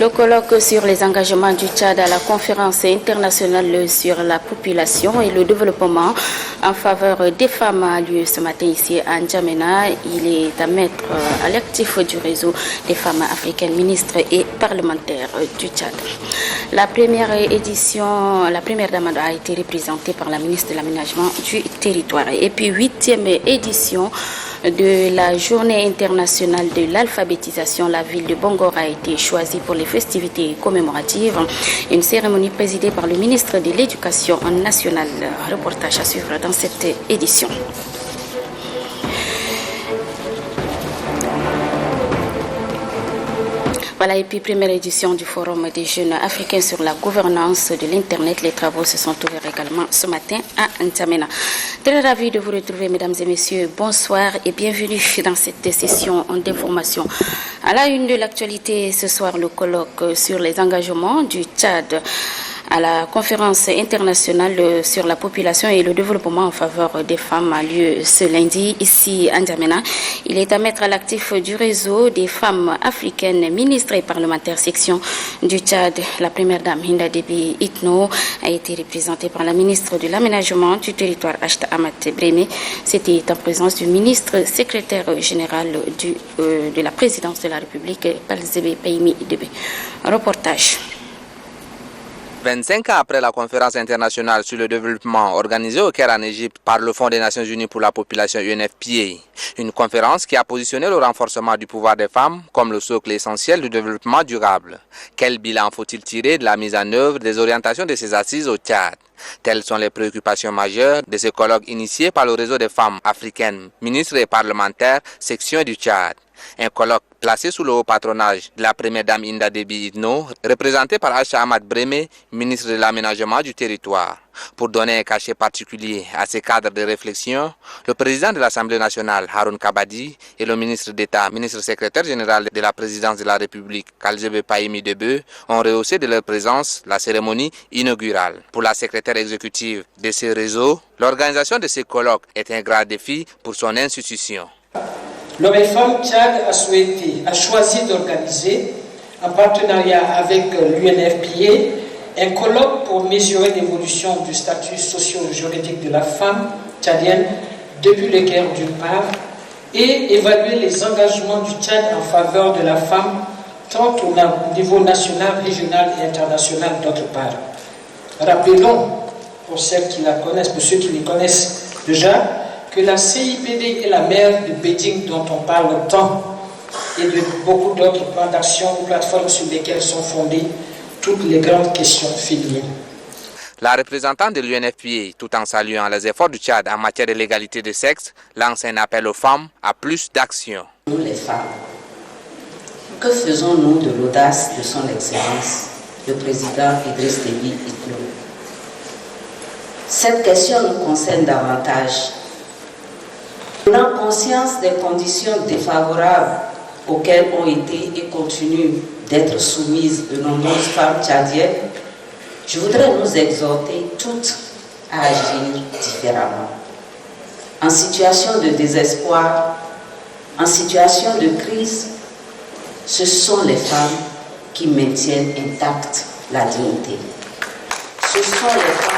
Le colloque sur les engagements du Tchad à la conférence internationale sur la population et le développement en faveur des femmes a lieu ce matin ici à N'Djamena. Il est à mettre à l'actif du réseau des femmes africaines ministres et parlementaires du Tchad. La première dame a été représentée par la ministre de l'Aménagement du territoire. Et puis 8e édition de la journée internationale de l'alphabétisation, la ville de Bangor a été choisie pour les festivités commémoratives. Une cérémonie présidée par le ministre de l'Éducation nationale. Reportage à suivre dans cette édition. Voilà, et puis première édition du Forum des jeunes africains sur la gouvernance de l'Internet. Les travaux se sont ouverts également ce matin à N'Djamena. Très ravi de vous retrouver, mesdames et messieurs. Bonsoir et bienvenue dans cette session d'information. À la une de l'actualité, ce soir, le colloque sur les engagements du Tchad à la conférence internationale sur la population et le développement en faveur des femmes a lieu ce lundi ici à N'Djamena. Il est à mettre à l'actif du réseau des femmes africaines, ministres et parlementaires section du Tchad. La première dame Hinda Déby Itno a été représentée par la ministre de l'Aménagement du territoire Ashta Ahmad Breme. C'était en présence du ministre secrétaire général de la présidence de la République, Balzebe Paimi Debe. Reportage. 25 ans après la conférence internationale sur le développement organisée au Caire en Égypte par le Fonds des Nations Unies pour la population UNFPA, une conférence qui a positionné le renforcement du pouvoir des femmes comme le socle essentiel du développement durable. Quel bilan faut-il tirer de la mise en œuvre des orientations de ces assises au Tchad? Telles sont les préoccupations majeures de ce colloque initié par le réseau des femmes africaines, ministres et parlementaires, section du Tchad. Un colloque placé sous le haut patronage de la première dame Hinda Déby Itno, représentée par Ashta Ahmad Breme, ministre de l'Aménagement du territoire. Pour donner un cachet particulier à ces cadres de réflexion, le président de l'Assemblée nationale, Haroun Kabadi, et le ministre d'État, ministre secrétaire général de la présidence de la République, Kalzebe Paimi Debe, ont rehaussé de leur présence la cérémonie inaugurale. Pour la secrétaire exécutive de ce réseau, l'organisation de ces colloques est un grand défi pour son institution. L'OMFM Tchad a choisi d'organiser, en partenariat avec l'UNFPA, un colloque pour mesurer l'évolution du statut socio-juridique de la femme tchadienne depuis les guerres d'une part et évaluer les engagements du Tchad en faveur de la femme tant au niveau national, régional et international d'autre part. Rappelons, pour celles qui la connaissent, pour ceux qui les connaissent déjà, que la CIPD est la mère de Beijing dont on parle tant et de beaucoup d'autres plans d'action ou plateformes sur lesquelles sont fondées toutes les grandes questions féminines. La représentante de l'UNFPA, tout en saluant les efforts du Tchad en matière de l'égalité de sexe, lance un appel aux femmes à plus d'action. Nous les femmes, que faisons-nous de l'audace de son Excellence, le président Idriss Déby Itno? Cette question nous concerne davantage. Prenant conscience des conditions défavorables auxquelles ont été et continuent d'être soumises de nombreuses femmes tchadiennes, je voudrais nous exhorter toutes à agir différemment. En situation de désespoir, en situation de crise, ce sont les femmes qui maintiennent intacte la dignité. Ce sont les femmes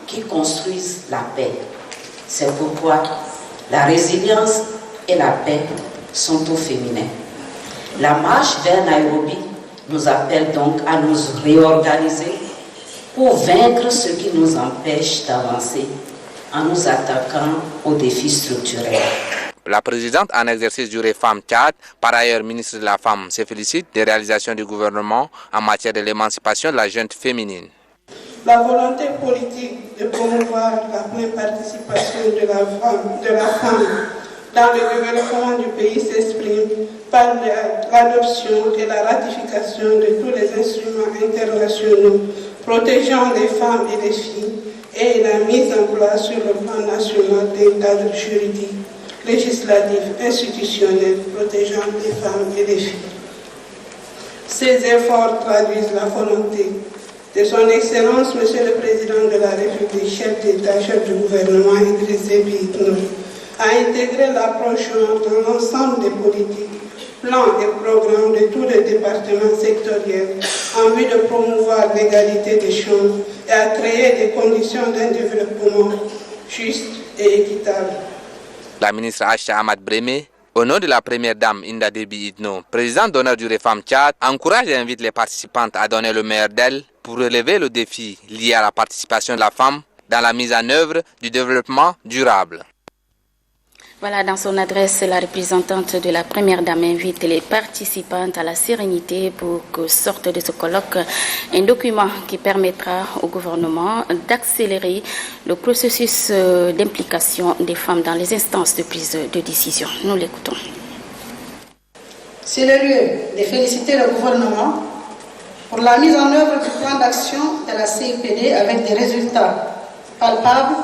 qui construisent la paix. C'est pourquoi la résilience et la paix sont au féminin. La marche vers Nairobi nous appelle donc à nous réorganiser pour vaincre ce qui nous empêche d'avancer en nous attaquant aux défis structurels. La présidente en exercice du Refam Tchad, par ailleurs ministre de la Femme, se félicite des réalisations du gouvernement en matière de l'émancipation de la jeune féminine. La volonté politique de promouvoir la pleine participation de la femme dans le développement du pays s'exprime par l'adoption et la ratification de tous les instruments internationaux protégeant les femmes et les filles et la mise en place sur le plan national d'un cadre juridique, législatif, institutionnel protégeant les femmes et les filles. Ces efforts traduisent la volonté de son Excellence, Monsieur le Président de la République, chef d'État, chef du gouvernement Idriss Déby Itno, à intégrer l'approche dans l'ensemble des politiques plans et programmes de tous les départements sectoriels en vue de promouvoir l'égalité des chances et à créer des conditions d'un développement juste et équitable. La ministre Aïcha Ahmad Breme, au nom de la première dame Inda Déby Itno, présidente d'honneur du Refam Tchad, encourage et invite les participantes à donner le meilleur d'elles pour relever le défi lié à la participation de la femme dans la mise en œuvre du développement durable. Voilà, dans son adresse, la représentante de la première dame invite les participantes à la sérénité pour que sorte de ce colloque un document qui permettra au gouvernement d'accélérer le processus d'implication des femmes dans les instances de prise de décision. Nous l'écoutons. C'est le lieu de féliciter le gouvernement pour la mise en œuvre du plan d'action de la CIPD avec des résultats palpables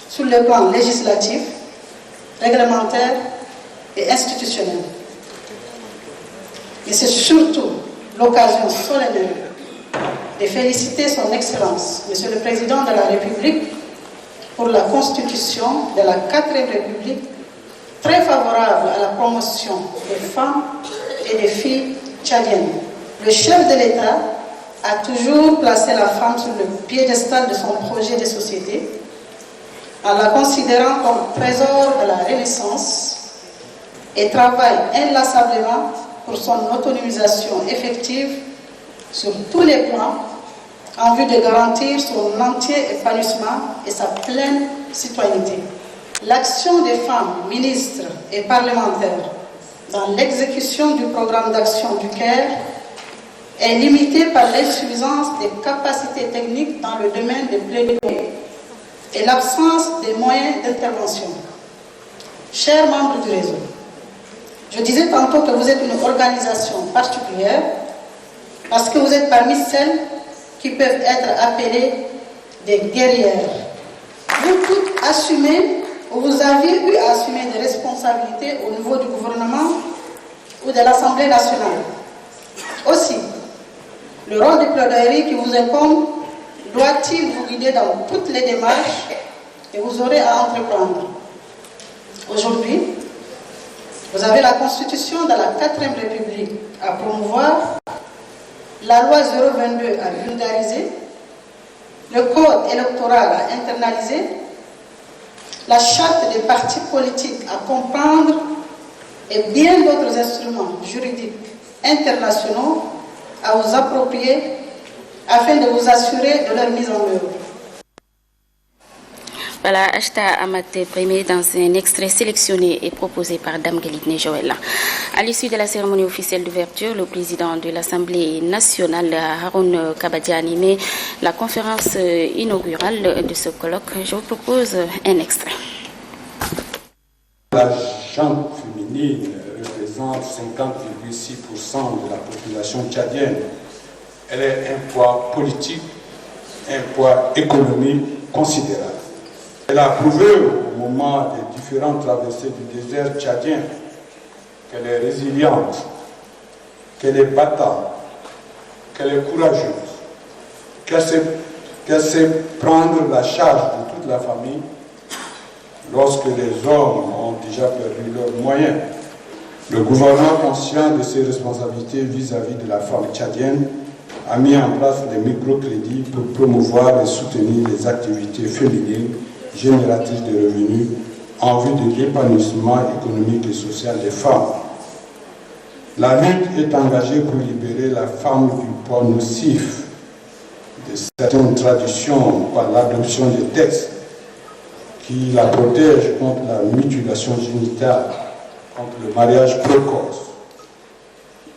sur le plan législatif, réglementaire et institutionnel. Et c'est surtout l'occasion solennelle de féliciter son Excellence, Monsieur le Président de la République, pour la constitution de la 4e République, très favorable à la promotion des femmes et des filles tchadiennes. Le chef de l'État a toujours placé la femme sur le piédestal de son projet de société, en la considérant comme trésor de la Renaissance et travaille inlassablement pour son autonomisation effective sur tous les plans en vue de garantir son entier épanouissement et sa pleine citoyenneté. L'action des femmes, ministres et parlementaires dans l'exécution du programme d'action du Caire est limitée par l'insuffisance des capacités techniques dans le domaine des plaidoyers et l'absence des moyens d'intervention. Chers membres du réseau, je disais tantôt que vous êtes une organisation particulière parce que vous êtes parmi celles qui peuvent être appelées des guerrières. Vous toutes assumez, ou vous avez eu à assumer des responsabilités au niveau du gouvernement ou de l'Assemblée nationale. Aussi, le rôle de plaidoirie qui vous incombe doit-il vous guider dans toutes les démarches que vous aurez à entreprendre. Aujourd'hui, vous avez la Constitution de la 4e République à promouvoir, la loi 022 à vulgariser, le code électoral à internaliser, la charte des partis politiques à comprendre et bien d'autres instruments juridiques internationaux à vous approprier afin de vous assurer de leur mise en œuvre. Voilà, Aïcha Ahmad Breme dans un extrait sélectionné et proposé par Dame Guelitne Joël. À l'issue de la cérémonie officielle d'ouverture, le président de l'Assemblée nationale, Haroun Kabadi, a animé la conférence inaugurale de ce colloque. Je vous propose un extrait. La gente féminine représente 50,6% de la population tchadienne. Elle est un poids politique, un poids économique considérable. Elle a prouvé au moment des différentes traversées du désert tchadien qu'elle est résiliente, qu'elle est battante, qu'elle est courageuse, qu'elle sait prendre la charge de toute la famille lorsque les hommes ont déjà perdu leurs moyens. Le gouvernement, conscient de ses responsabilités vis-à-vis de la femme tchadienne, a mis en place des microcrédits pour promouvoir et soutenir les activités féminines génératrices de revenus en vue de l'épanouissement économique et social des femmes. La lutte est engagée pour libérer la femme du poids nocif de certaines traditions par l'adoption des textes qui la protègent contre la mutilation génitale, contre le mariage précoce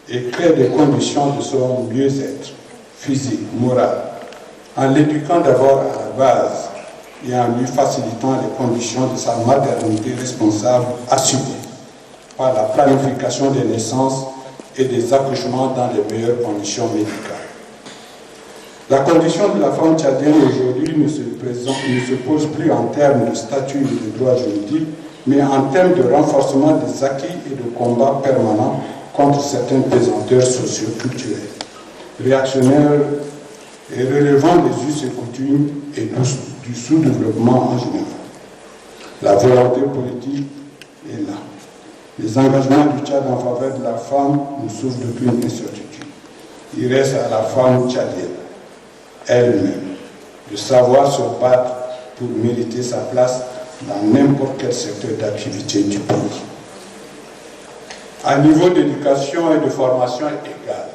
et crée des conditions de son mieux-être physique, moral, en l'éduquant d'abord à la base et en lui facilitant les conditions de sa maternité responsable assumée par la planification des naissances et des accouchements dans les meilleures conditions médicales. La condition de la femme tchadienne aujourd'hui ne se pose plus en termes de statut et de droits juridiques, mais en termes de renforcement des acquis et de combat permanent contre certains pesanteurs socio-culturels, réactionnaires et relevant des us et coutumes et du sous-développement en général. La volonté politique est là. Les engagements du Tchad en faveur de la femme nous souffrent depuis une incertitude. Il reste à la femme tchadienne elle-même de savoir se battre pour mériter sa place dans n'importe quel secteur d'activité du pays. À niveau d'éducation et de formation égale,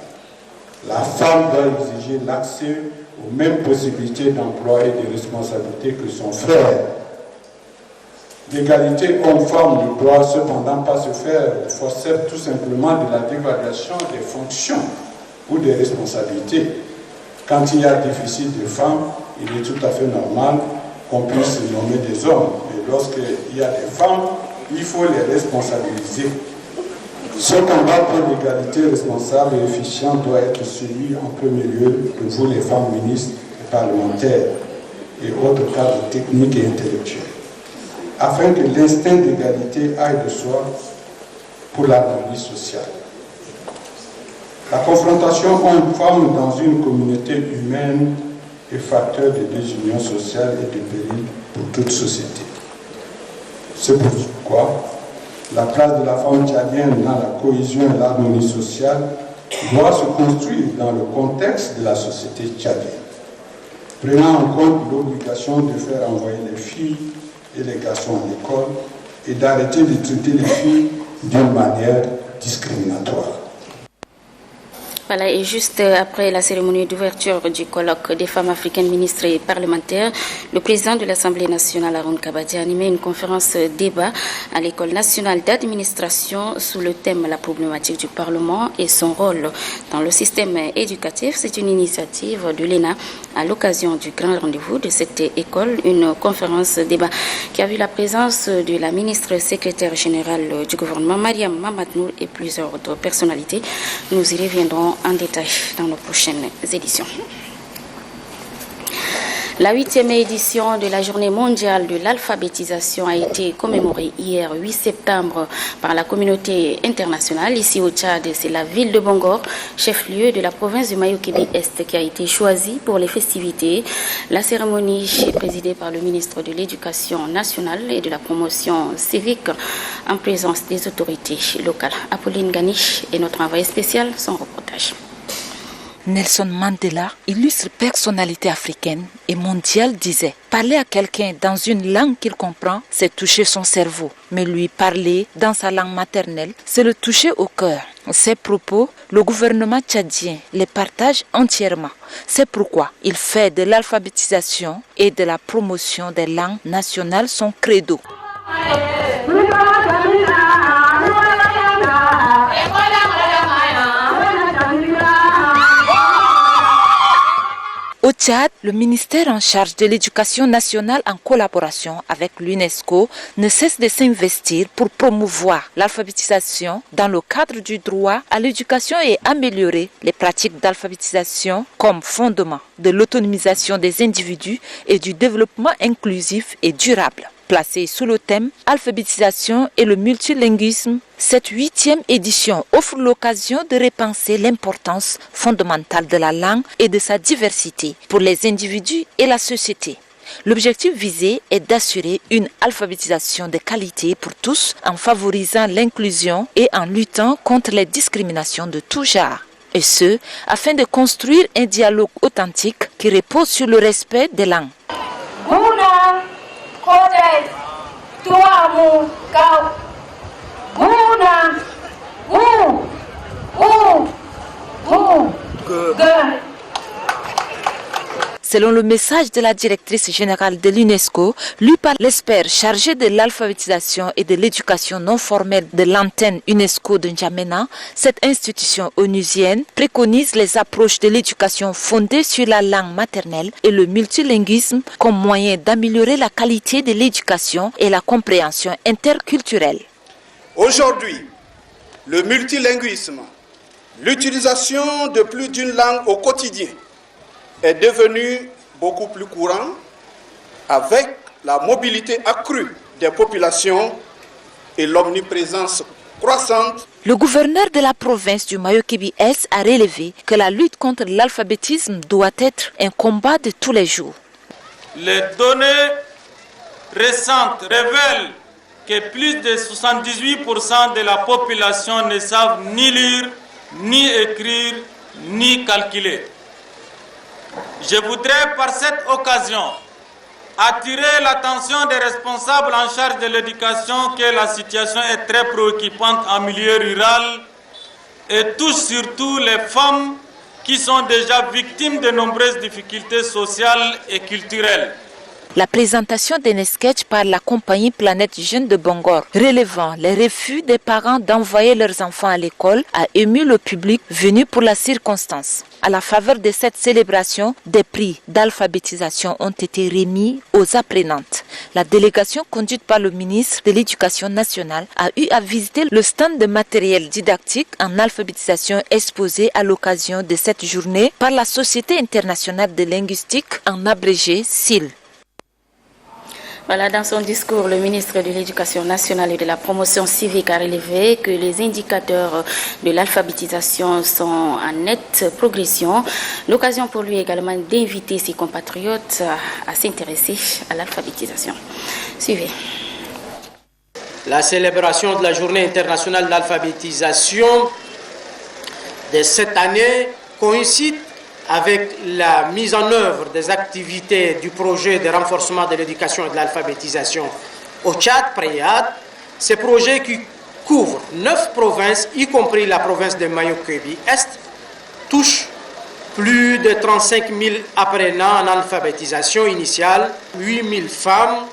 la femme doit exiger l'accès aux mêmes possibilités d'emploi et de responsabilité que son frère. L'égalité homme-femme ne doit cependant pas se faire forcer tout simplement de la dévaluation des fonctions ou des responsabilités. Quand il y a déficit de femmes, il est tout à fait normal qu'on puisse nommer des hommes. Mais lorsqu'il y a des femmes, il faut les responsabiliser. Ce combat pour l'égalité responsable et efficient doit être suivi en premier lieu de vous les femmes ministres et parlementaires et autres cadres techniques et intellectuels, afin que l'instinct d'égalité aille de soi pour l'harmonie sociale. La confrontation homme-femme dans une communauté humaine est facteur de désunion sociale et de péril pour toute société. C'est pourquoi la place de la femme tchadienne dans la cohésion et l'harmonie sociale doit se construire dans le contexte de la société tchadienne, prenant en compte l'obligation de faire envoyer les filles et les garçons à l'école et d'arrêter de traiter les filles d'une manière discriminatoire. Voilà, et juste après la cérémonie d'ouverture du colloque des femmes africaines ministres et parlementaires, le président de l'Assemblée nationale, Haroun Kabadi, a animé une conférence débat à l'École nationale d'administration sous le thème « La problématique du Parlement et son rôle dans le système éducatif ». C'est une initiative de l'ENA à l'occasion du grand rendez-vous de cette école, une conférence débat qui a vu la présence de la ministre secrétaire générale du gouvernement, Mariam Mamadou, et plusieurs autres personnalités. Nous y reviendrons en détail dans nos prochaines éditions. La 8e édition de la Journée mondiale de l'alphabétisation a été commémorée hier 8 septembre par la communauté internationale. Ici au Tchad, c'est la ville de Bongor, chef-lieu de la province du Mayo-Kébi-Est, qui a été choisie pour les festivités. La cérémonie est présidée par le ministre de l'Éducation nationale et de la promotion civique en présence des autorités locales. Apolline Ganiche est notre envoyé spécial, son reportage. Nelson Mandela, illustre personnalité africaine et mondiale, disait « Parler à quelqu'un dans une langue qu'il comprend, c'est toucher son cerveau. Mais lui parler dans sa langue maternelle, c'est le toucher au cœur. » Ces propos, le gouvernement tchadien les partage entièrement. C'est pourquoi il fait de l'alphabétisation et de la promotion des langues nationales son credo. Au Tchad, le ministère en charge de l'éducation nationale en collaboration avec l'UNESCO ne cesse de s'investir pour promouvoir l'alphabétisation dans le cadre du droit à l'éducation et améliorer les pratiques d'alphabétisation comme fondement de l'autonomisation des individus et du développement inclusif et durable. Placée sous le thème « Alphabétisation et le multilinguisme », cette 8e édition offre l'occasion de repenser l'importance fondamentale de la langue et de sa diversité pour les individus et la société. L'objectif visé est d'assurer une alphabétisation de qualité pour tous en favorisant l'inclusion et en luttant contre les discriminations de tout genre. Et ce, afin de construire un dialogue authentique qui repose sur le respect des langues. Selon le message de la directrice générale de l'UNESCO, lu par l'expert chargé de l'alphabétisation et de l'éducation non formelle de l'antenne UNESCO de N'Djamena, cette institution onusienne préconise les approches de l'éducation fondées sur la langue maternelle et le multilinguisme comme moyen d'améliorer la qualité de l'éducation et la compréhension interculturelle. Aujourd'hui, le multilinguisme, l'utilisation de plus d'une langue au quotidien, est devenu beaucoup plus courant avec la mobilité accrue des populations et l'omniprésence croissante. Le gouverneur de la province du Mayo-Kébi-Est a relevé que la lutte contre l'alphabétisme doit être un combat de tous les jours. Les données récentes révèlent que plus de 78% de la population ne savent ni lire, ni écrire, ni calculer. Je voudrais par cette occasion attirer l'attention des responsables en charge de l'éducation que la situation est très préoccupante en milieu rural et touche surtout les femmes qui sont déjà victimes de nombreuses difficultés sociales et culturelles. La présentation d'un sketch par la compagnie Planète Jeune de Bangor, relevant les refus des parents d'envoyer leurs enfants à l'école, a ému le public venu pour la circonstance. À la faveur de cette célébration, des prix d'alphabétisation ont été remis aux apprenantes. La délégation conduite par le ministre de l'Éducation nationale a eu à visiter le stand de matériel didactique en alphabétisation exposé à l'occasion de cette journée par la Société internationale de linguistique, en abrégé SIL. Voilà, dans son discours, le ministre de l'Éducation nationale et de la promotion civique a relevé que les indicateurs de l'alphabétisation sont en nette progression. L'occasion pour lui également d'inviter ses compatriotes à s'intéresser à l'alphabétisation. Suivez. La célébration de la Journée internationale d'alphabétisation de cette année coïncide avec la mise en œuvre des activités du projet de renforcement de l'éducation et de l'alphabétisation au Tchad, Préad. Ce projet qui couvre 9 provinces, y compris la province de Mayo-Kébi-Est, touche plus de 35 000 apprenants en alphabétisation initiale, 8 000 femmes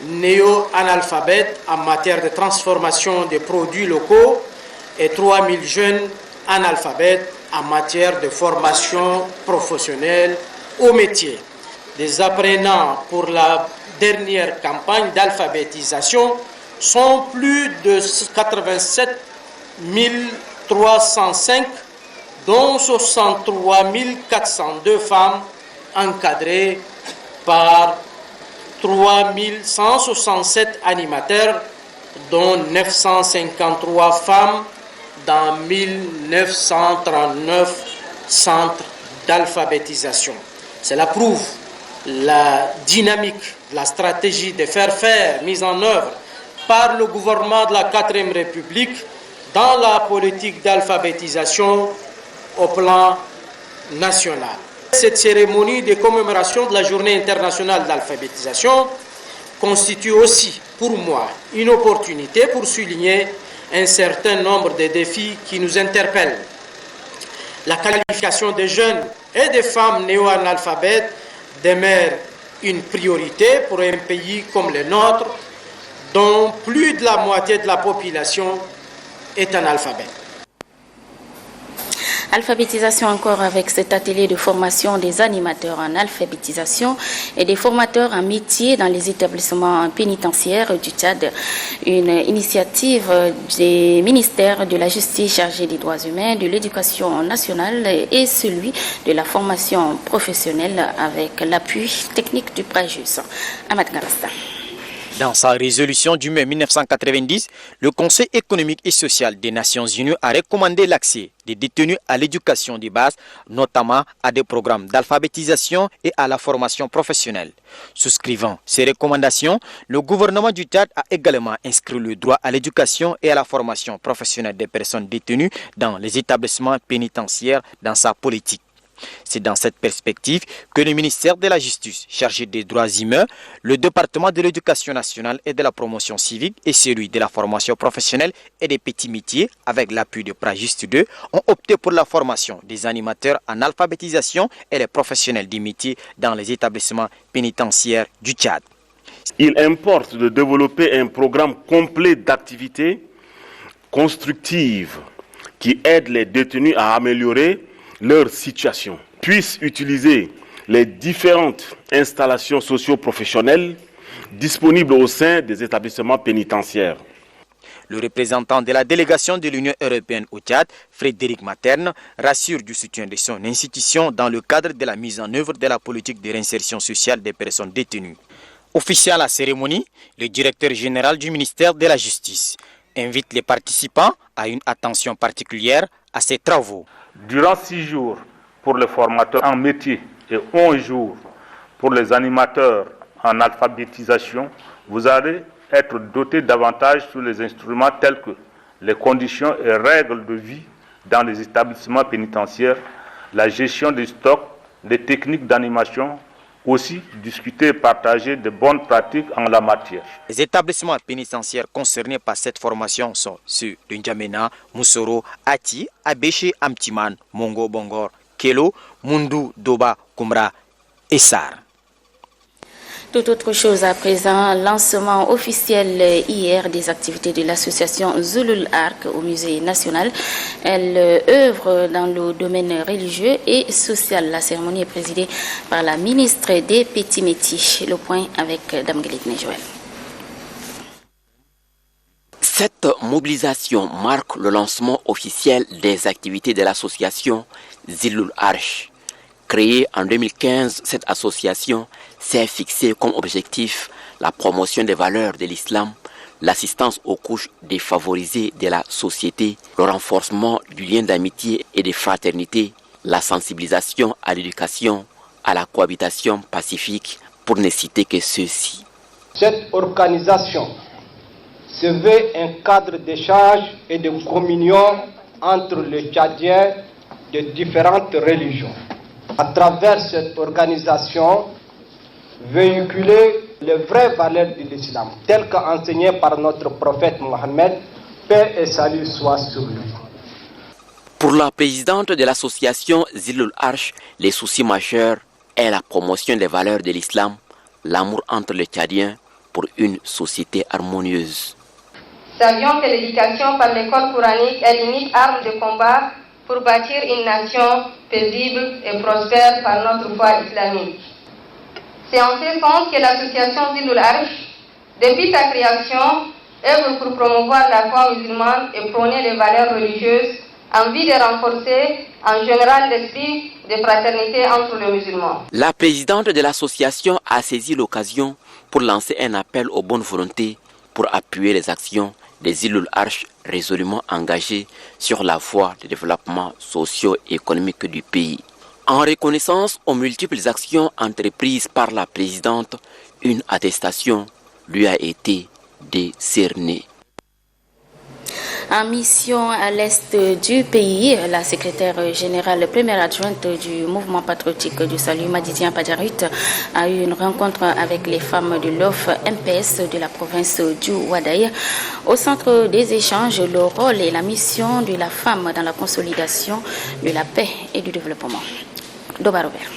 néo-analphabètes en matière de transformation des produits locaux et 3 000 jeunes analphabètes en matière de formation professionnelle au métier. Les apprenants pour la dernière campagne d'alphabétisation sont plus de 87 305, dont 63 402 femmes encadrées par 3 167 animateurs, dont 953 femmes dans 1939 centres d'alphabétisation. Cela prouve la dynamique, la stratégie de faire mise en œuvre par le gouvernement de la 4e République dans la politique d'alphabétisation au plan national. Cette cérémonie de commémoration de la Journée internationale d'alphabétisation constitue aussi pour moi une opportunité pour souligner un certain nombre de défis qui nous interpellent. La qualification des jeunes et des femmes néo-analphabètes demeure une priorité pour un pays comme le nôtre, dont plus de la moitié de la population est analphabète. Alphabétisation encore avec cet atelier de formation des animateurs en alphabétisation et des formateurs en métier dans les établissements pénitentiaires du Tchad. Une initiative des ministères de la Justice chargé des droits humains, de l'éducation nationale et celui de la formation professionnelle avec l'appui technique du Prajus. Ahmad Garasta. Dans sa résolution du mai 1990, le Conseil économique et social des Nations Unies a recommandé l'accès des détenus à l'éducation de base, notamment à des programmes d'alphabétisation et à la formation professionnelle. Souscrivant ces recommandations, le gouvernement du Tchad a également inscrit le droit à l'éducation et à la formation professionnelle des personnes détenues dans les établissements pénitentiaires dans sa politique. C'est dans cette perspective que le ministère de la Justice, chargé des droits humains, le département de l'éducation nationale et de la promotion civique et celui de la formation professionnelle et des petits métiers, avec l'appui de Prajust 2, ont opté pour la formation des animateurs en alphabétisation et les professionnels des métiers dans les établissements pénitentiaires du Tchad. Il importe de développer un programme complet d'activités constructives qui aident les détenus à améliorer leur situation, puissent utiliser les différentes installations socio-professionnelles disponibles au sein des établissements pénitentiaires. Le représentant de la délégation de l'Union européenne au Tchad, Frédéric Materne, rassure du soutien de son institution dans le cadre de la mise en œuvre de la politique de réinsertion sociale des personnes détenues. Officiant à la cérémonie, le directeur général du ministère de la Justice invite les participants à une attention particulière à ces travaux. Durant 6 jours pour les formateurs en métier et 11 jours pour les animateurs en alphabétisation, vous allez être doté davantage sur les instruments tels que les conditions et règles de vie dans les établissements pénitentiaires, la gestion des stocks, les techniques d'animation, aussi discuter et partager de bonnes pratiques en la matière. Les établissements pénitentiaires concernés par cette formation sont ceux de N'Djamena, Moussoro, Ati, Abéché, Amtiman, Mongo Bongor, Kelo, Mundu, Doba, Kumra et Sar. Toute autre chose à présent, lancement officiel hier des activités de l'association Zulul Arc au Musée national. Elle œuvre dans le domaine religieux et social. La cérémonie est présidée par la ministre des Petits Métiers. Le point avec Dame Guélitne Joël. Cette mobilisation marque le lancement officiel des activités de l'association Zulul Arch. Créée en 2015, cette association s'est fixée comme objectif la promotion des valeurs de l'islam, l'assistance aux couches défavorisées de la société, le renforcement du lien d'amitié et de fraternité, la sensibilisation à l'éducation, à la cohabitation pacifique, pour ne citer que ceux-ci. Cette organisation se veut un cadre d'échange et de communion entre les Tchadiens de différentes religions. À travers cette organisation, véhiculer les vraies valeurs de l'islam, telles qu'enseignées par notre prophète Mohammed, paix et salut soient sur lui. Pour la présidente de l'association Zulul Arch, les soucis majeurs est la promotion des valeurs de l'islam, l'amour entre les Tchadiens pour une société harmonieuse. Savions que l'éducation par l'école coranique est l'unique arme de combat pour bâtir une nation paisible et prospère par notre foi islamique. C'est en ce sens que l'association Zulul Arch, depuis sa création, œuvre pour promouvoir la foi musulmane et prôner les valeurs religieuses en vue de renforcer en général l'esprit de fraternité entre les musulmans. La présidente de l'association a saisi l'occasion pour lancer un appel aux bonnes volontés pour appuyer les actions des Zulul Arch résolument engagés sur la voie de développement socio-économique du pays. En reconnaissance aux multiples actions entreprises par la présidente, une attestation lui a été décernée. En mission à l'est du pays, la secrétaire générale première adjointe du mouvement patriotique du salut, Madidien Padjarit, a eu une rencontre avec les femmes de l'OF MPS de la province du Ouadaï. Au centre des échanges, le rôle et la mission de la femme dans la consolidation de la paix et du développement. Doba Robert.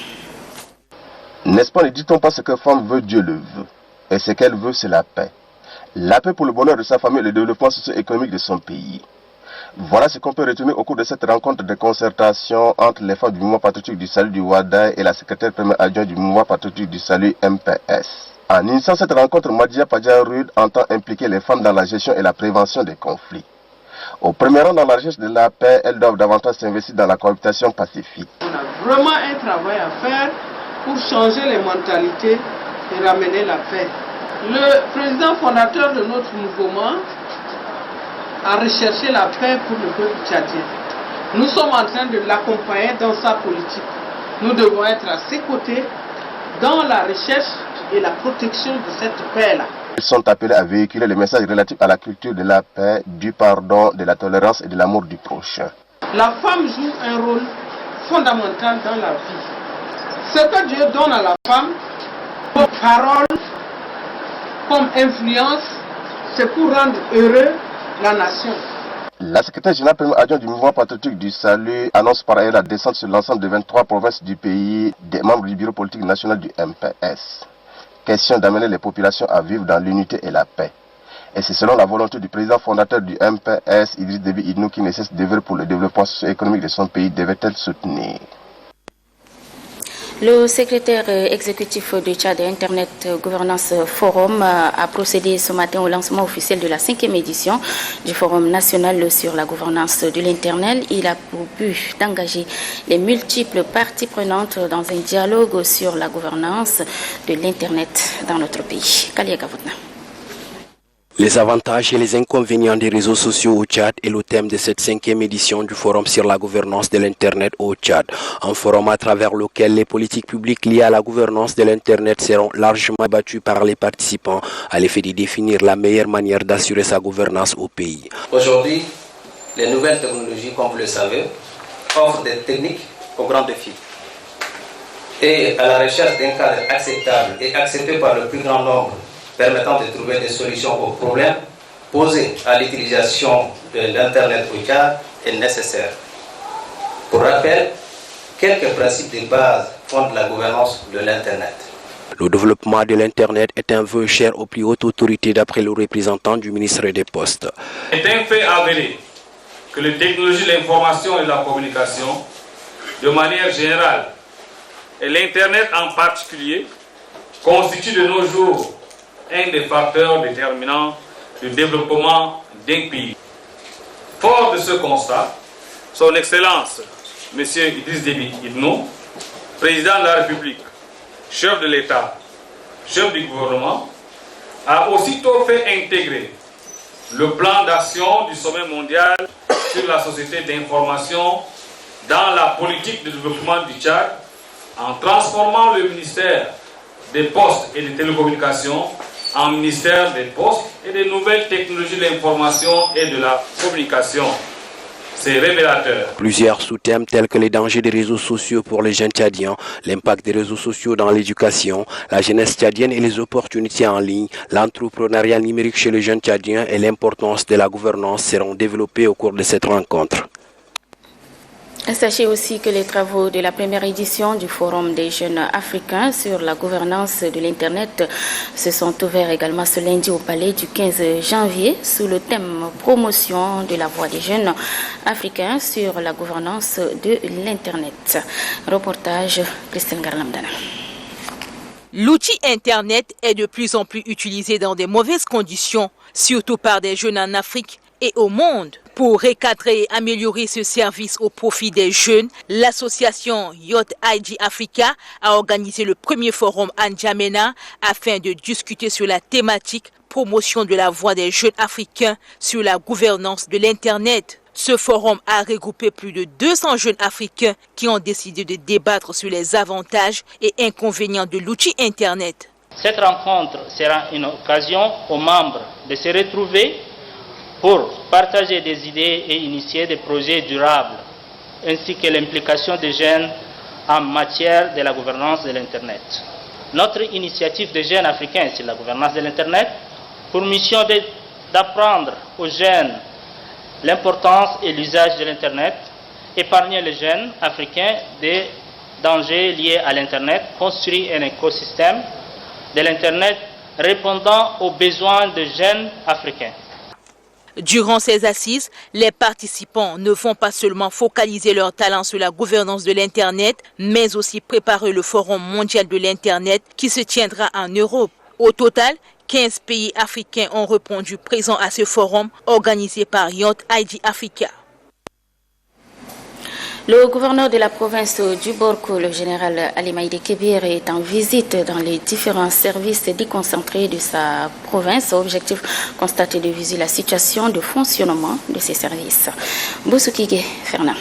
N'est-ce pas, ne dit-on pas ce que femme veut, Dieu le veut. Et ce qu'elle veut, c'est la paix. La paix pour le bonheur de sa famille et le développement socio-économique de son pays. Voilà ce qu'on peut retenir au cours de cette rencontre de concertation entre les femmes du mouvement patriotique du salut du Ouadaï et la secrétaire première adjointe du mouvement patriotique du salut MPS. En initiant cette rencontre, Madidien Padjarit entend impliquer les femmes dans la gestion et la prévention des conflits. Au premier rang dans la recherche de la paix, elles doivent davantage s'investir dans la cohabitation pacifique. On a vraiment un travail à faire pour changer les mentalités et ramener la paix. Le président fondateur de notre mouvement a recherché la paix pour le peuple tchadien. Nous sommes en train de l'accompagner dans sa politique. Nous devons être à ses côtés dans la recherche et la protection de cette paix-là. Ils sont appelés à véhiculer les messages relatifs à la culture de la paix, du pardon, de la tolérance et de l'amour du prochain. La femme joue un rôle fondamental dans la vie. Ce que Dieu donne à la femme, comme parole, comme influence, c'est pour rendre heureux la nation. La secrétaire générale première adjointe du mouvement patriotique du salut annonce par ailleurs la descente sur l'ensemble des 23 provinces du pays des membres du bureau politique national du MPS. Question d'amener les populations à vivre dans l'unité et la paix. Et c'est selon la volonté du président fondateur du MPS, Idriss Déby Itno, qui ne cesse d'œuvrer pour le développement socio-économique de son pays, devait-elle soutenir. Le secrétaire exécutif du Tchad Internet Governance Forum a procédé ce matin au lancement officiel de la 5e édition du Forum national sur la gouvernance de l'Internet. Il a pour but d'engager les multiples parties prenantes dans un dialogue sur la gouvernance de l'Internet dans notre pays. Kalia Gavoutna. Les avantages et les inconvénients des réseaux sociaux au Tchad est le thème de cette 5e édition du Forum sur la gouvernance de l'Internet au Tchad. Un forum à travers lequel les politiques publiques liées à la gouvernance de l'Internet seront largement battues par les participants à l'effet de définir la meilleure manière d'assurer sa gouvernance au pays. Aujourd'hui, les nouvelles technologies, comme vous le savez, offrent des techniques aux grands défis. Et à la recherche d'un cadre acceptable et accepté par le plus grand nombre, permettant de trouver des solutions aux problèmes posés à l'utilisation de l'Internet au Tchad est nécessaire. Pour rappel, quelques principes de base fondent la gouvernance de l'Internet. Le développement de l'Internet est un vœu cher aux plus hautes autorités d'après le représentant du ministre des Postes. C'est un fait avéré que les technologies de l'information et de la communication, de manière générale, et l'Internet en particulier, constituent de nos jours un des facteurs déterminants du développement d'un pays. Fort de ce constat, Son Excellence, M. Idriss Déby Itno, président de la République, chef de l'État, chef du gouvernement, a aussitôt fait intégrer le plan d'action du sommet mondial sur la société d'information dans la politique de développement du Tchad en transformant le ministère des Postes et des Télécommunications en ministère des Postes et des Nouvelles Technologies de l'Information et de la Communication. C'est révélateur. Plusieurs sous-thèmes tels que les dangers des réseaux sociaux pour les jeunes tchadiens, l'impact des réseaux sociaux dans l'éducation, la jeunesse tchadienne et les opportunités en ligne, l'entrepreneuriat numérique chez les jeunes tchadiens et l'importance de la gouvernance seront développés au cours de cette rencontre. Sachez aussi que les travaux de la première édition du Forum des jeunes africains sur la gouvernance de l'Internet se sont ouverts également ce lundi au Palais du 15 janvier sous le thème « Promotion de la voix des jeunes africains sur la gouvernance de l'Internet ». Reportage Christine Garlamdana. L'outil Internet est de plus en plus utilisé dans des mauvaises conditions, surtout par des jeunes en Afrique et au monde. Pour recadrer et améliorer ce service au profit des jeunes, l'association Youth ID Africa a organisé le premier forum à N'Djamena afin de discuter sur la thématique promotion de la voix des jeunes africains sur la gouvernance de l'Internet. Ce forum a regroupé plus de 200 jeunes africains qui ont décidé de débattre sur les avantages et inconvénients de l'outil Internet. Cette rencontre sera une occasion aux membres de se retrouver pour partager des idées et initier des projets durables, ainsi que l'implication des jeunes en matière de la gouvernance de l'Internet. Notre initiative des jeunes africains sur la gouvernance de l'Internet pour mission d'apprendre aux jeunes l'importance et l'usage de l'Internet, épargner les jeunes africains des dangers liés à l'Internet, construire un écosystème de l'Internet répondant aux besoins des jeunes africains. Durant ces assises, les participants ne vont pas seulement focaliser leur talent sur la gouvernance de l'Internet, mais aussi préparer le Forum mondial de l'Internet qui se tiendra en Europe. Au total, 15 pays africains ont répondu présents à ce forum organisé par Youth ID Africa. Le gouverneur de la province du Borkou, le général Ali Maïdé Kébir, est en visite dans les différents services déconcentrés de sa province. Objectif, constater de visu la situation de fonctionnement de ces services. Boussoukigé Fernand.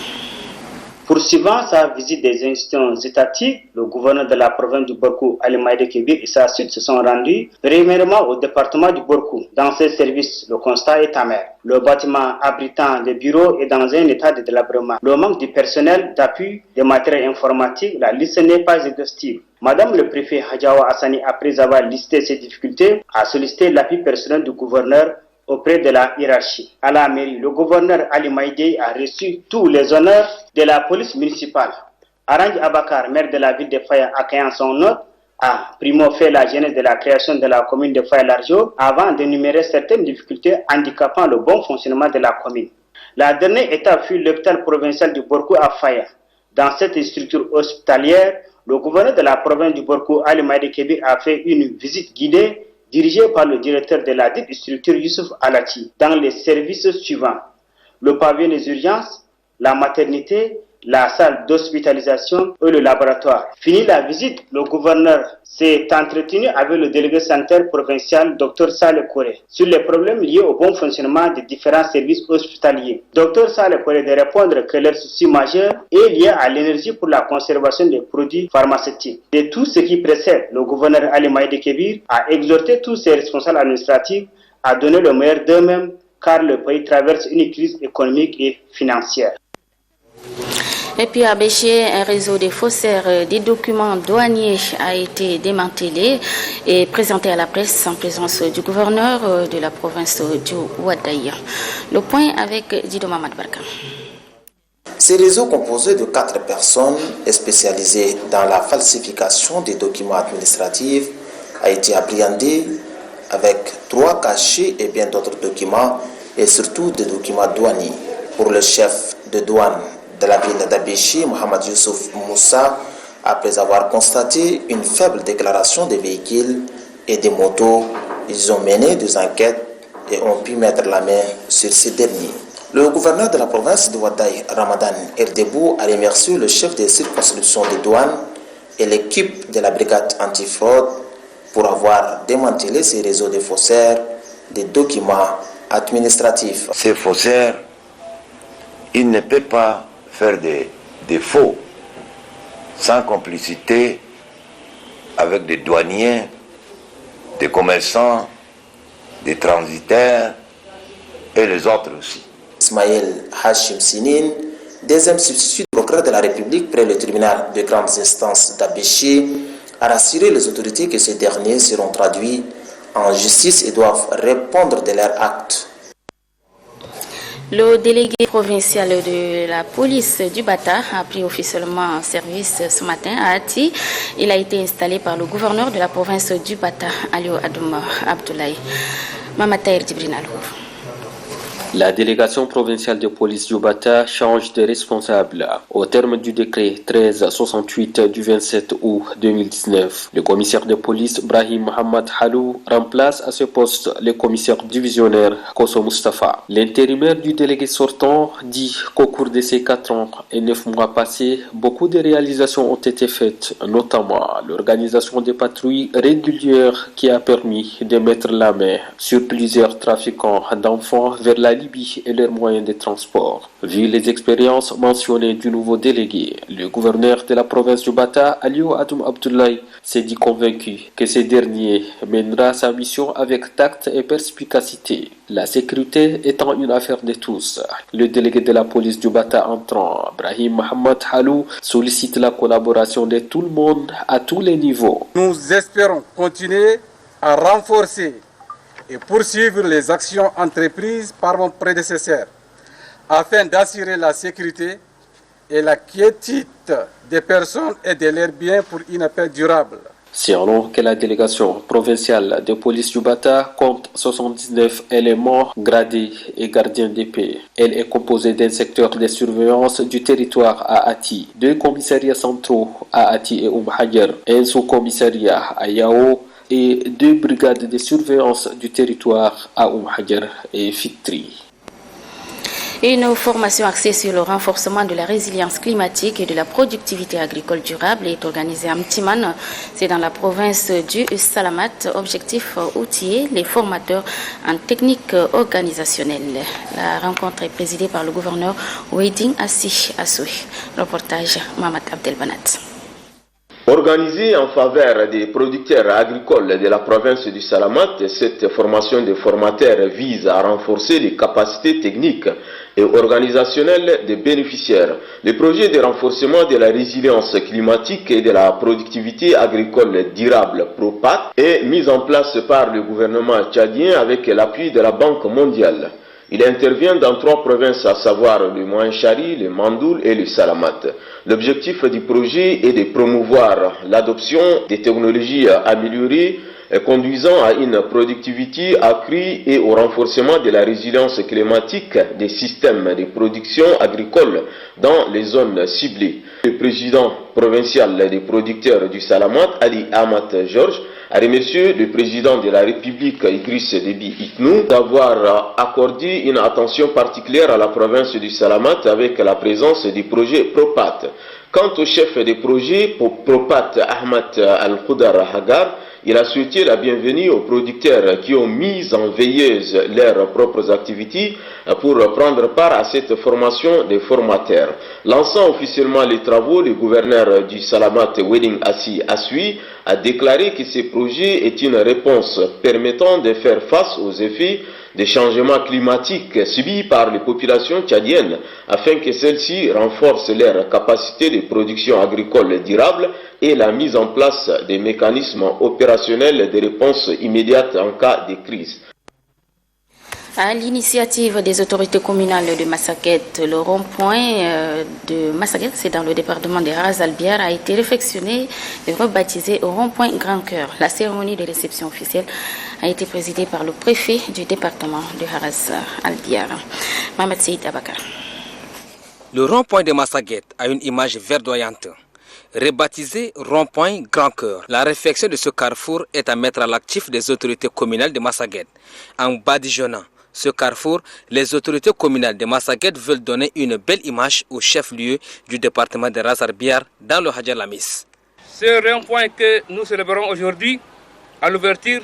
Poursuivant sa visite des institutions étatiques, le gouverneur de la province du Borkou, Ali Maïdé Kébir, et sa suite se sont rendus premièrement au département du Borkou. Dans ces services, le constat est amer. Le bâtiment abritant des bureaux est dans un état de délabrement. Le manque de personnel, d'appui, de matériel informatique, la liste n'est pas exhaustive. Madame le préfet Hadjawa Hassani, après avoir listé ces difficultés, a sollicité l'appui personnel du gouverneur auprès de la hiérarchie. À la mairie, le gouverneur Ali Maïdé a reçu tous les honneurs de la police municipale. Aranj Abakar, maire de la ville de Faya, accueillant son hôte, a primo fait la genèse de la création de la commune de Faya-Largeau avant d'énumérer certaines difficultés handicapant le bon fonctionnement de la commune. La dernière étape fut l'hôpital provincial du Borkou à Faya. Dans cette structure hospitalière, le gouverneur de la province du Borkou, Ali Maïdé Kébir, a fait une visite guidée dirigé par le directeur de la dite structure Youssouf Alati, dans les services suivants: le pavillon des urgences, la maternité, la salle d'hospitalisation et le laboratoire. Fini la visite, le gouverneur s'est entretenu avec le délégué sanitaire provincial Dr Saleh Koré sur les problèmes liés au bon fonctionnement des différents services hospitaliers. Dr Saleh Koré de répondre que leur souci majeur est lié à l'énergie pour la conservation des produits pharmaceutiques. De tout ce qui précède, le gouverneur Ali Maïdé Kébir a exhorté tous ses responsables administratifs à donner le meilleur d'eux-mêmes car le pays traverse une crise économique et financière. Et puis à Béché, un réseau de faussaires des documents douaniers a été démantelé et présenté à la presse en présence du gouverneur de la province du Ouadaï. Le point avec Dido Mamad Barka. Ces réseaux composés de 4 personnes et spécialisés dans la falsification des documents administratifs a été appréhendé avec 3 cachets et bien d'autres documents et surtout des documents douaniers. Pour le chef de douane de la ville d'Abéché, Mohamed Youssouf Moussa, après avoir constaté une faible déclaration des véhicules et des motos, ils ont mené des enquêtes et ont pu mettre la main sur ces derniers. Le gouverneur de la province de Ouadaï, Ramadan Erdebou, a remercié le chef des circonscriptions de douane et l'équipe de la brigade antifraude pour avoir démantelé ces réseaux de faussaires des documents administratifs. Ces faussaires, ils ne peuvent pas faire des faux sans complicité avec des douaniers, des commerçants, des transitaires et les autres aussi. Ismaël Hachim Sinin, deuxième substitut du procureur de la République près le tribunal de grandes instances d'Abéché, a rassuré les autorités que ces derniers seront traduits en justice et doivent répondre de leurs actes. Le délégué provincial de la police du Bata a pris officiellement service ce matin à Ati. Il a été installé par le gouverneur de la province du Bata, Aliou Adoum Abdoulaye. Mamataïr Dibrinalou. La délégation provinciale de police du Bata change de responsable. Au terme du décret 1368 du 27 août 2019, le commissaire de police Brahim Mohamed Halou remplace à ce poste le commissaire divisionnaire Koso Mustafa. L'intérimaire du délégué sortant dit qu'au cours de ces 4 ans et 9 mois passés, beaucoup de réalisations ont été faites, notamment l'organisation des patrouilles régulières qui a permis de mettre la main sur plusieurs trafiquants d'enfants vers la Libye et leurs moyens de transport. Vu les expériences mentionnées du nouveau délégué, le gouverneur de la province du Bata, Aliou Adoum Abdoulaye, s'est dit convaincu que ce dernier mènera sa mission avec tact et perspicacité, la sécurité étant une affaire de tous. Le délégué de la police du Bata entrant, Brahim Mohamed Halou, sollicite la collaboration de tout le monde à tous les niveaux. Nous espérons continuer à renforcer et poursuivre les actions entreprises par mon prédécesseur afin d'assurer la sécurité et la quiétude des personnes et de leurs biens pour une paix durable. Selon que la délégation provinciale de police du Bata compte 79 éléments gradés et gardiens de paix. Elle est composée d'un secteur de surveillance du territoire à Ati, 2 commissariats centraux à Ati et Hajar, un sous-commissariat à Yao et 2 brigades de surveillance du territoire à Hajar et Fitri. Une formation axée sur le renforcement de la résilience climatique et de la productivité agricole durable est organisée à Mtiman. C'est dans la province du Salamat. Objectif outiller les formateurs en technique organisationnelle. La rencontre est présidée par le gouverneur Ouedine Assi Assoui. Reportage Mamad Abdelbanat. Organisée en faveur des producteurs agricoles de la province du Salamat, cette formation de formateurs vise à renforcer les capacités techniques et organisationnelles des bénéficiaires. Le projet de renforcement de la résilience climatique et de la productivité agricole durable PROPAC est mis en place par le gouvernement tchadien avec l'appui de la Banque mondiale. Il intervient dans 3 provinces, à savoir le Moinchari, le Mandoul et le Salamat. L'objectif du projet est de promouvoir l'adoption des technologies améliorées conduisant à une productivité accrue et au renforcement de la résilience climatique des systèmes de production agricole dans les zones ciblées. Le président provincial des producteurs du Salamat, Ali Ahmad Georges, a remercié le président de la République, Idriss Déby Itnou, d'avoir accordé une attention particulière à la province du Salamat avec la présence du projet Propat. Quant au chef des projets, Propat Ahmad Al-Khoudar Hagar, il a souhaité la bienvenue aux producteurs qui ont mis en veilleuse leurs propres activités pour prendre part à cette formation des formateurs. Lançant officiellement les travaux, le gouverneur du Salamat, Wedding Assi Asui, a déclaré que ce projet est une réponse permettant de faire face aux effets des changements climatiques subis par les populations tchadiennes afin que celles-ci renforcent leur capacité de production agricole durable et la mise en place des mécanismes opérationnels de réponse immédiate en cas de crise. À l'initiative des autorités communales de Massaguet, le rond-point de Massaguet, c'est dans le département de Haras-Albiar, a été réfectionné et rebaptisé au rond-point Grand Cœur. La cérémonie de réception officielle a été présidée par le préfet du département de Haras-Albiar, Mohamed Seyd Abakar. Le rond-point de Massaguet a une image verdoyante. Rebaptisé rond-point Grand Cœur, la réfection de ce carrefour est à mettre à l'actif des autorités communales de Massaguet. En badigeonnant ce carrefour, les autorités communales de Massaguet veulent donner une belle image au chef-lieu du département de Haras-Albiar dans le Hadja Lamis. Ce rond-point que nous célébrons aujourd'hui à l'ouverture,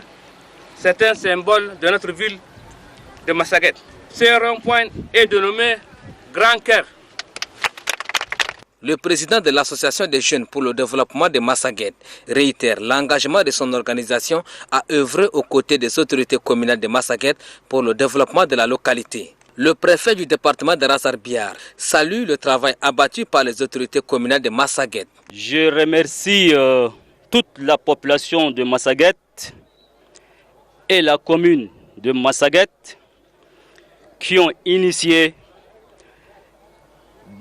c'est un symbole de notre ville de Massaguet. Ce rond-point est dénommé Grand Cœur. Le président de l'association des jeunes pour le développement de Massaguet réitère l'engagement de son organisation à œuvrer aux côtés des autorités communales de Massaguet pour le développement de la localité. Le préfet du département de Haras-Albiar salue le travail abattu par les autorités communales de Massaguet. Je remercie toute la population de Massaguet et la commune de Massaguet qui ont initié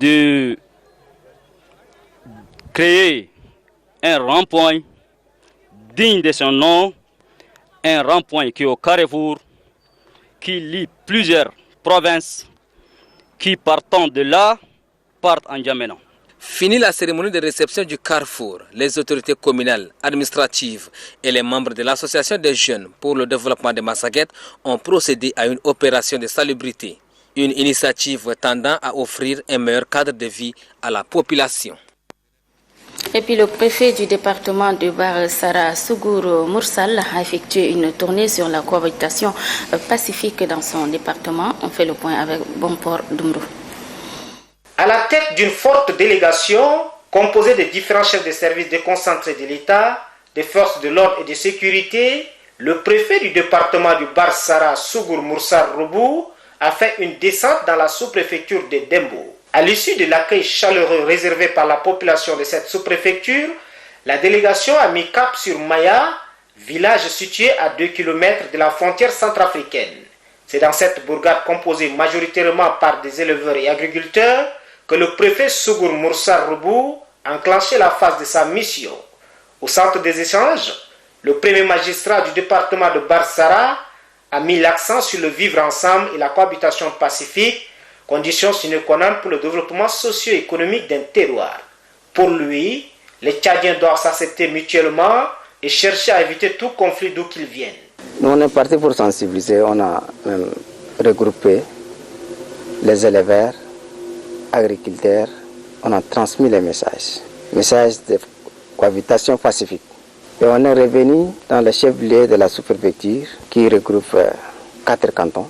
de créer un rond-point digne de son nom, un rond-point qui est au carrefour, qui lie plusieurs provinces, qui partant de là, partent en Djamena. Fini la cérémonie de réception du carrefour, les autorités communales, administratives et les membres de l'association des jeunes pour le développement de Massaguet ont procédé à une opération de salubrité, une initiative tendant à offrir un meilleur cadre de vie à la population. Et puis le préfet du département de Bar Sara Sougour Moursal a effectué une tournée sur la cohabitation pacifique dans son département. On fait le point avec Bonport Dumrou. À la tête d'une forte délégation composée de différents chefs de services déconcentrés de l'État, des forces de l'ordre et de sécurité, le préfet du département du Bar Sara Sougour Moursal Roubou a fait une descente dans la sous-préfecture de Dembo. À l'issue de l'accueil chaleureux réservé par la population de cette sous-préfecture, la délégation a mis cap sur Maya, village situé à 2 km de la frontière centrafricaine. C'est dans cette bourgade composée majoritairement par des éleveurs et agriculteurs que le préfet Sougour Moursal Roubou a enclenché la phase de sa mission. Au centre des échanges, le premier magistrat du département de Bar Sara a mis l'accent sur le vivre ensemble et la cohabitation pacifique, condition sine qua non pour le développement socio-économique d'un terroir. Pour lui, les Tchadiens doivent s'accepter mutuellement et chercher à éviter tout conflit d'où qu'ils viennent. Nous, on est parti pour sensibiliser, on a même regroupé les éleveurs, agriculteurs, on a transmis les messages de cohabitation pacifique. Et on est revenu dans le chef-lieu de la sous-préfecture qui regroupe 4 cantons.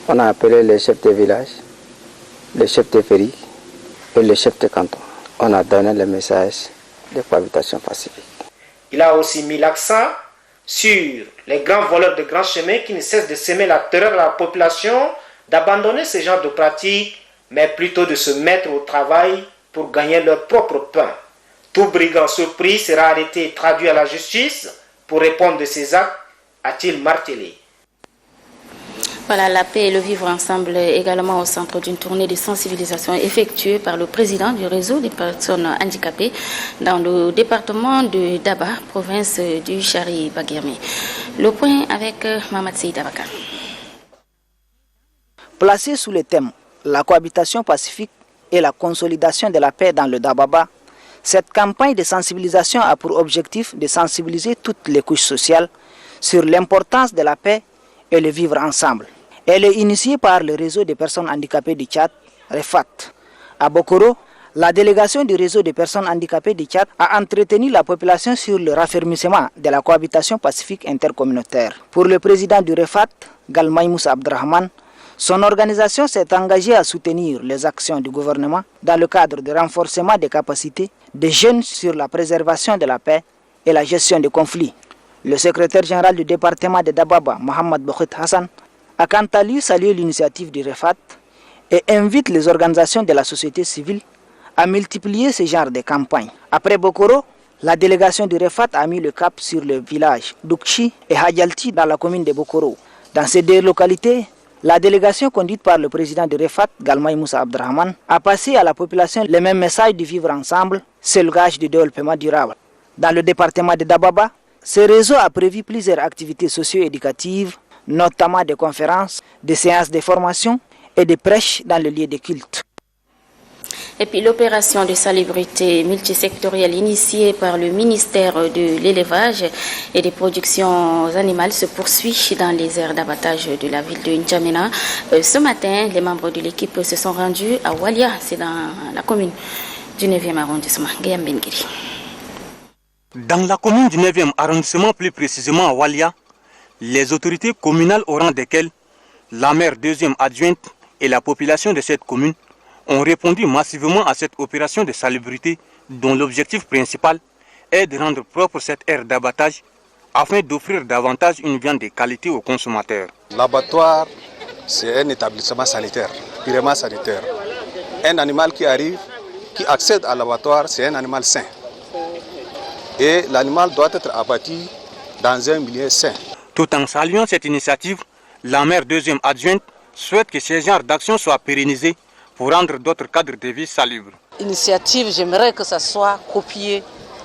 On a appelé les chefs de village, les chefs de férie et les chefs de canton. On a donné le message de cohabitation pacifique. Il a aussi mis l'accent sur les grands voleurs de grands chemins qui ne cessent de semer la terreur à la population, d'abandonner ce genre de pratiques, mais plutôt de se mettre au travail pour gagner leur propre pain. Tout brigand surpris sera arrêté et traduit à la justice pour répondre de ses actes, a-t-il martelé. Voilà, la paix et le vivre ensemble également au centre d'une tournée de sensibilisation effectuée par le président du réseau des personnes handicapées dans le département de Daba, province du Chari-Baguirmi. Le point avec Mohamed Seyd Abakar. Placé sous le thème « La cohabitation pacifique et la consolidation de la paix dans le Dababa », Cette campagne de sensibilisation a pour objectif de sensibiliser toutes les couches sociales sur l'importance de la paix et le vivre ensemble. Elle est initiée par le réseau des personnes handicapées du Tchad, REFAT. À Bokoro, la délégation du réseau des personnes handicapées du Tchad a entretenu la population sur le raffermissement de la cohabitation pacifique intercommunautaire. Pour le président du REFAT, Galmaï Moussa Abdrahman, son organisation s'est engagée à soutenir les actions du gouvernement dans le cadre du renforcement des capacités des jeunes sur la préservation de la paix et la gestion des conflits. Le secrétaire général du département de Dababa, Mohamed Bokhit Hassan, a quant à lui salué l'initiative du REFAT et invite les organisations de la société civile à multiplier ce genre de campagnes. Après Bokoro, la délégation du REFAT a mis le cap sur le village d'Oukchi et Hadjalti dans la commune de Bokoro. Dans ces deux localités, la délégation conduite par le président du REFAT, Galmaï Moussa Abdrahman, a passé à la population le même message de vivre ensemble, c'est le gage du développement durable. Dans le département de Dababa, ce réseau a prévu plusieurs activités socio-éducatives, notamment des conférences, des séances de formation et des prêches dans le lieu de culte. Et puis l'opération de salubrité multisectorielle initiée par le ministère de l'élevage et des productions animales se poursuit dans les aires d'abattage de la ville de N'Djamena. Ce matin, les membres de l'équipe se sont rendus à Walia, c'est dans la commune du 9e arrondissement. Gayam Bengiri. Dans la commune du 9e arrondissement, plus précisément à Walia, les autorités communales au rang desquelles la maire deuxième adjointe et la population de cette commune ont répondu massivement à cette opération de salubrité dont l'objectif principal est de rendre propre cette aire d'abattage afin d'offrir davantage une viande de qualité aux consommateurs. L'abattoir, c'est un établissement sanitaire, purement sanitaire. Un animal qui arrive, qui accède à l'abattoir, c'est un animal sain. Et l'animal doit être abattu dans un milieu sain. Tout en saluant cette initiative, la maire deuxième adjointe souhaite que ce genre d'action soit pérennisé pour rendre d'autres cadres de vie salubres. Initiative, j'aimerais que ça soit copié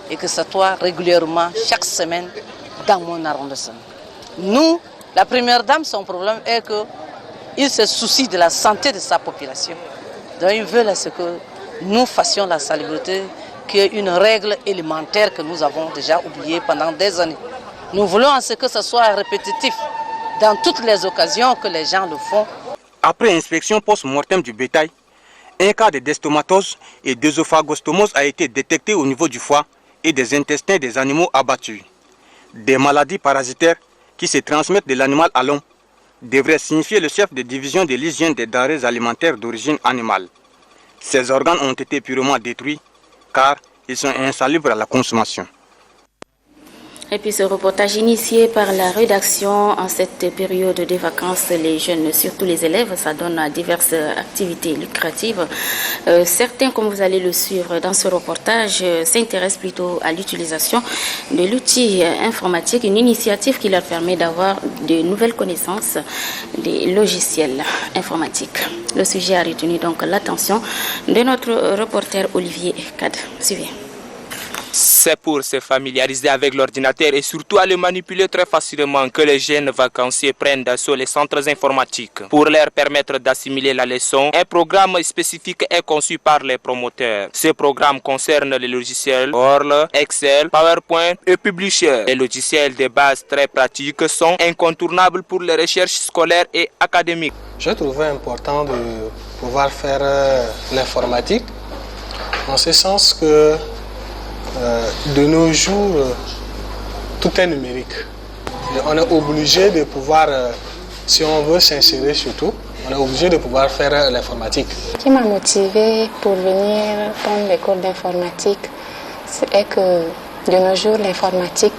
et que ça soit régulièrement, chaque semaine, dans mon arrondissement. Nous, la première dame, son problème est qu'il se soucie de la santé de sa population. Donc il veut ce que nous fassions la salubrité, qui est une règle élémentaire que nous avons déjà oubliée pendant des années. Nous voulons à ce que ce soit répétitif dans toutes les occasions que les gens le font. Après inspection post-mortem du bétail, un cas de destomatose et d'œsophagostomose a été détecté au niveau du foie et des intestins des animaux abattus. Des maladies parasitaires qui se transmettent de l'animal à l'homme devraient signifier le chef de division de l'hygiène des denrées alimentaires d'origine animale. Ces organes ont été purement détruits car ils sont insalubres à la consommation. Et puis ce reportage initié par la rédaction en cette période des vacances, les jeunes, surtout les élèves, ça donne à diverses activités lucratives. Certains, comme vous allez le suivre dans ce reportage, s'intéressent plutôt à l'utilisation de l'outil informatique, une initiative qui leur permet d'avoir de nouvelles connaissances des logiciels informatiques. Le sujet a retenu donc l'attention de notre reporter Olivier Kad. Suivez. C'est pour se familiariser avec l'ordinateur et surtout à le manipuler très facilement que les jeunes vacanciers prennent d'assaut les centres informatiques. Pour leur permettre d'assimiler la leçon, un programme spécifique est conçu par les promoteurs. Ce programme concerne les logiciels Word, Excel, PowerPoint et Publisher. Les logiciels de base très pratiques sont incontournables pour les recherches scolaires et académiques. J'ai trouvé important de pouvoir faire l'informatique en ce sens que de nos jours, tout est numérique. Et on est obligé de pouvoir, si on veut s'insérer surtout, on est obligé de pouvoir faire l'informatique. Ce qui m'a motivée pour venir prendre les cours d'informatique, c'est que de nos jours, l'informatique,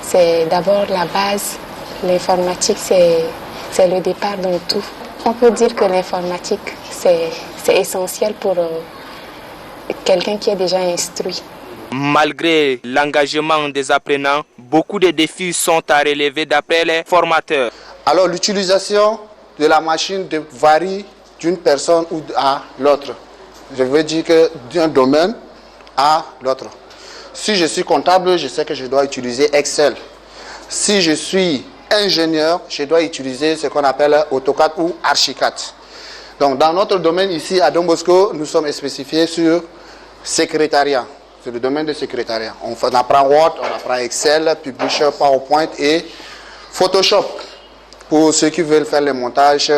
c'est d'abord la base. L'informatique, c'est le départ dans tout. On peut dire que l'informatique, c'est essentiel pour quelqu'un qui est déjà instruit. Malgré l'engagement des apprenants, beaucoup de défis sont à relever d'après les formateurs. Alors l'utilisation de la machine varie d'une personne à l'autre. Je veux dire que d'un domaine à l'autre. Si je suis comptable, je sais que je dois utiliser Excel. Si je suis ingénieur, je dois utiliser ce qu'on appelle AutoCAD ou Archicad. Donc dans notre domaine ici à Don Bosco, nous sommes spécifiés sur secrétariat. C'est le domaine de secrétariat. On apprend Word, on apprend Excel, Publisher, PowerPoint et Photoshop. Pour ceux qui veulent faire les montages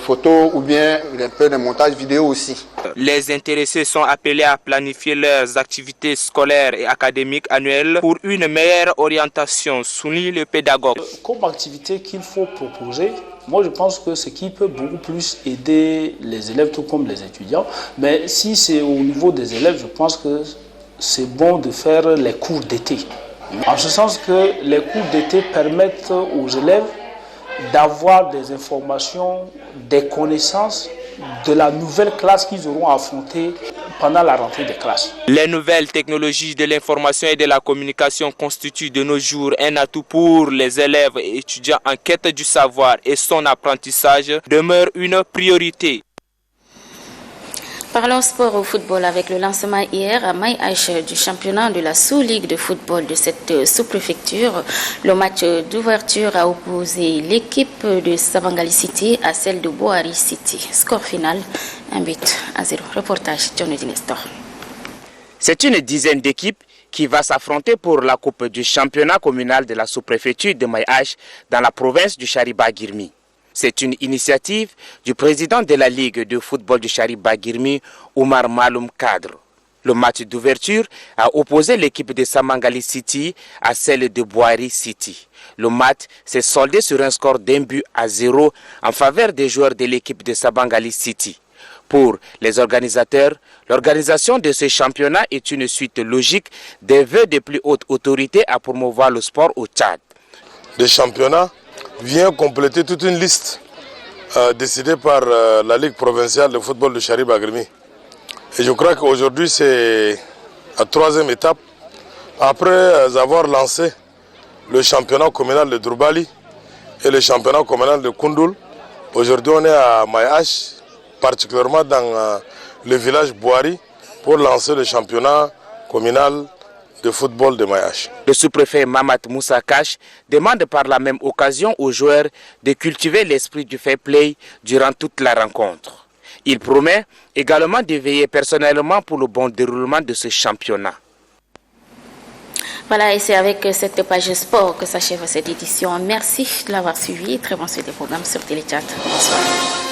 photos ou bien un peu de montage vidéo aussi. Les intéressés sont appelés à planifier leurs activités scolaires et académiques annuelles pour une meilleure orientation, souligne le pédagogue. Comme activité qu'il faut proposer, moi je pense que ce qui peut beaucoup plus aider les élèves tout comme les étudiants, mais si c'est au niveau des élèves, je pense que c'est bon de faire les cours d'été. En ce sens que les cours d'été permettent aux élèves d'avoir des informations, des connaissances de la nouvelle classe qu'ils auront affrontée pendant la rentrée des classes. Les nouvelles technologies de l'information et de la communication constituent de nos jours un atout pour les élèves et étudiants en quête du savoir, et son apprentissage demeure une priorité. Parlons sport au football avec le lancement hier à Maïach du championnat de la sous-ligue de football de cette sous-préfecture. Le match d'ouverture a opposé l'équipe de Sabangali City à celle de Boari City. Score final 1-0. Reportage John Dinestor. C'est une dizaine d'équipes qui va s'affronter pour la coupe du championnat communal de la sous-préfecture de Maïach dans la province du Chariba-Girmi. C'est une initiative du président de la Ligue de football du Chariba-Girmi, Oumar Maloum Kadr. Le match d'ouverture a opposé l'équipe de Samangali City à celle de Boari City. Le match s'est soldé sur un score d'1-0 en faveur des joueurs de l'équipe de Samangali City. Pour les organisateurs, l'organisation de ce championnat est une suite logique des vœux des plus hautes autorités à promouvoir le sport au Tchad. Le championnat vient compléter toute une liste décidée par la Ligue provinciale de football de Chariba-Girmi. Et je crois qu'aujourd'hui c'est la troisième étape. Après avoir lancé le championnat communal de Drourbali et le championnat communal de Koundoul, aujourd'hui on est à Maïach, particulièrement dans le village Boari, pour lancer le championnat communal de football de Maïach. Le sous-préfet Mamat Moussa Kash demande par la même occasion aux joueurs de cultiver l'esprit du fair play durant toute la rencontre. Il promet également de veiller personnellement pour le bon déroulement de ce championnat. Voilà, et c'est avec cette page sport que s'achève cette édition. Merci de l'avoir suivi. Très bon suite des programmes sur Téléchat. Bonsoir.